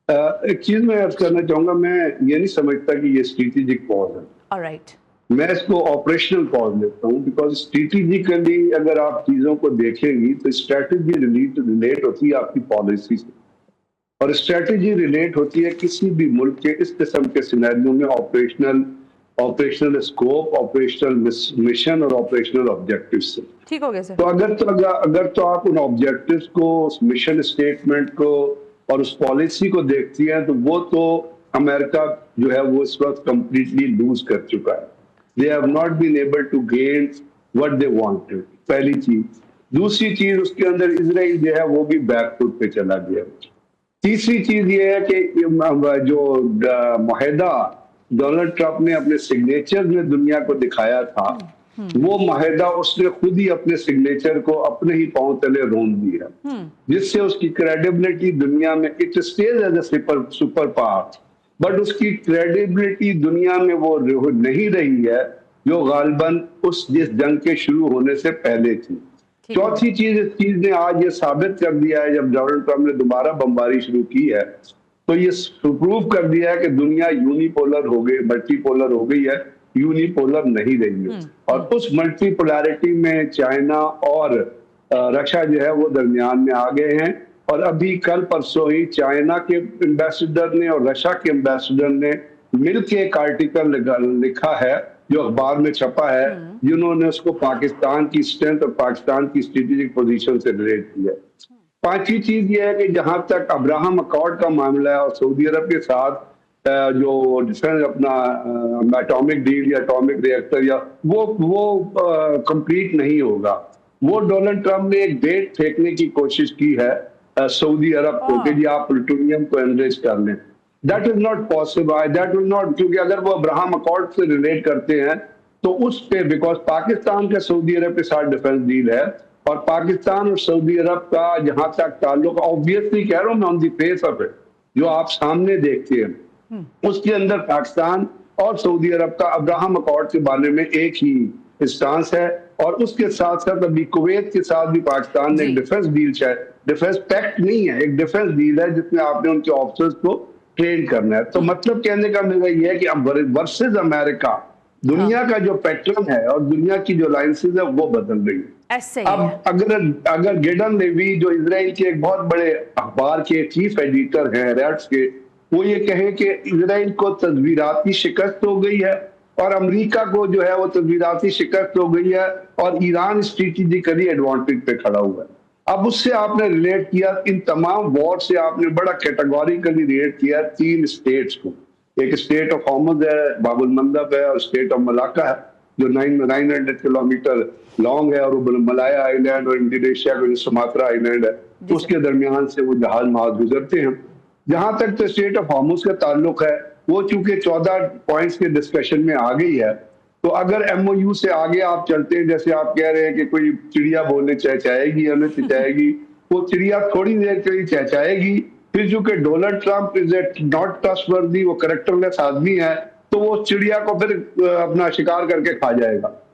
एक चीज मैं अर्ज करना चाहूंगा, मैं ये नहीं समझता कि ये स्ट्रेटेजिक पॉज है। ऑलराइट। मैं इसको ऑपरेशनल पॉज लेता हूँ, बिकॉज स्ट्रेटेजिकली अगर आप चीजों को देखेंगी तो स्ट्रेटेजी रिलेट रिलेट होती है आपकी पॉलिसी से, और स्ट्रेटेजी रिलेट होती है किसी भी मुल्क के इस किस्म के सिनेरियो में operational operational scope, operational mission और ऑपरेशनल ऑब्जेक्टिव से। ठीक हो गया सर। तो अगर तो आप उन ऑब्जेक्टिव्स को, उस मिशन स्टेटमेंट को और उस पॉलिसी को देखती हैं, तो वो तो अमेरिका जो है वो इस वक्त कंप्लीटली लूज कर चुका है। They have not been able to gain what they wanted, पहली चीज। दूसरी चीज, उसके अंदर इजराइल जो है वो भी बैकफुट पे चला गया। तीसरी चीज ये है कि जो माहिदा डोनाल्ड ट्रंप ने अपने सिग्नेचर में दुनिया को दिखाया था, वो माहिदा उसने खुद ही अपने सिग्नेचर को अपने ही पांव तले रोन दिया, जिससे उसकी क्रेडिबिलिटी दुनिया में, it stays as a super power, but उसकी क्रेडिबिलिटी दुनिया में वो नहीं रही है जो गालिबन उस जिस जंग के शुरू होने से पहले थी। चौथी चीज, इस चीज ने आज ये साबित कर दिया है, जब डोनाल्ड ट्रंप ने दोबारा बमबारी शुरू की है, तो ये प्रूव कर दिया है कि दुनिया यूनिपोलर हो गई, मल्टीपोलर हो गई है, यूनिपोलर नहीं रही है। और उस मल्टीपोलैरिटी में चाइना और रशिया जो है वो दरमियान में आ गए हैं। और अभी कल परसों ही चाइना के एम्बेसडर ने और रशिया के एम्बेसडर ने मिलकर एक आर्टिकल लिखा है जो अखबार में छपा है, जिन्होंने उसको पाकिस्तान की स्ट्रेंथ और पाकिस्तान की स्ट्रेटेजिक पोजीशन से रिलेट किया। पांचवी चीज ये है कि जहां तक अब्राहम अकॉर्ड का मामला है और सऊदी अरब के साथ जो डिफेंस अपना एटॉमिक डील या एटॉमिक रिएक्टर या वो कंप्लीट नहीं होगा। वो डोनाल्ड ट्रंप ने एक डेट फेंकने की कोशिश की है सऊदी अरब को कि जी आप प्लूटोनियम को एनरिच कर लें। That is not possible, that will not, क्योंकि अगर वो अब्राहम अकॉर्ड से रिलेट करते हैं तो उस पे, बिकॉज पाकिस्तान का सऊदी अरब के साथ डिफेंस डील है, और पाकिस्तान और सऊदी अरब का जहां तक ताल्लुक, ऑब्वियसली कह रहा हूं मैं, on the face of it जो आप सामने देखते हैं, उसके अंदर पाकिस्तान और सऊदी अरब का अब्राहम अकॉर्ड के बारे में एक ही स्टांस है। और उसके साथ साथ अभी कुवैत के साथ भी पाकिस्तान ने एक डिफेंस डील, शायद डिफेंस पैक्ट नहीं है, एक डिफेंस डील है जिसमें आपने उनके ऑफिसर्स को ट्रेन करना है। तो मतलब कहने का मेरा ये है कि अब वर्सेस अमेरिका दुनिया का जो पैटर्न है और दुनिया की जो लाइंसेज है वो बदल रही है। अब अगर गिडन लेवी जो इजराइल के एक बहुत बड़े अखबार के चीफ एडिटर हैं रैट्स के, वो ये कहें कि इजराइल को तस्वीराती शिकस्त हो गई है और अमेरिका को जो है वो तस्वीराती शिकस्त हो गई है और ईरान स्ट्रेटेजिकली एडवांटेज पे खड़ा हुआ है। अब उससे आपने रिलेट किया, इन तमाम वॉर से आपने बड़ा कैटेगोरिकली रिलेट किया 3 स्टेट्स को। एक स्टेट ऑफ हॉर्मुज़ है, बाबुल मंदब है, और स्टेट ऑफ मलाका है जो 900 किलोमीटर लॉन्ग है, और वो मलाया आइलैंड और इंडोनेशिया का जो सुमात्रा आइलैंड है उसके दरमियान से वो जहाज महाज गुजरते हैं। जहां तक तो स्टेट ऑफ हॉर्मुज़ का ताल्लुक है, वो चूंकि 14 पॉइंट्स के डिस्कशन में आ गई है, तो अगर एमओयू से आगे आप चलते हैं, जैसे आप कह रहे हैं कि कोई चिड़िया बोलने चहचहाएगी या न चहचहाएगी, वो चिड़िया थोड़ी देर के लिए चहचहाएगी, फिर चूंकि Donald Trump is a not trustworthy, वो कैरेक्टरलेस आदमी है, तो वो चिड़िया को फिर अपना शिकार करके खा जाएगा।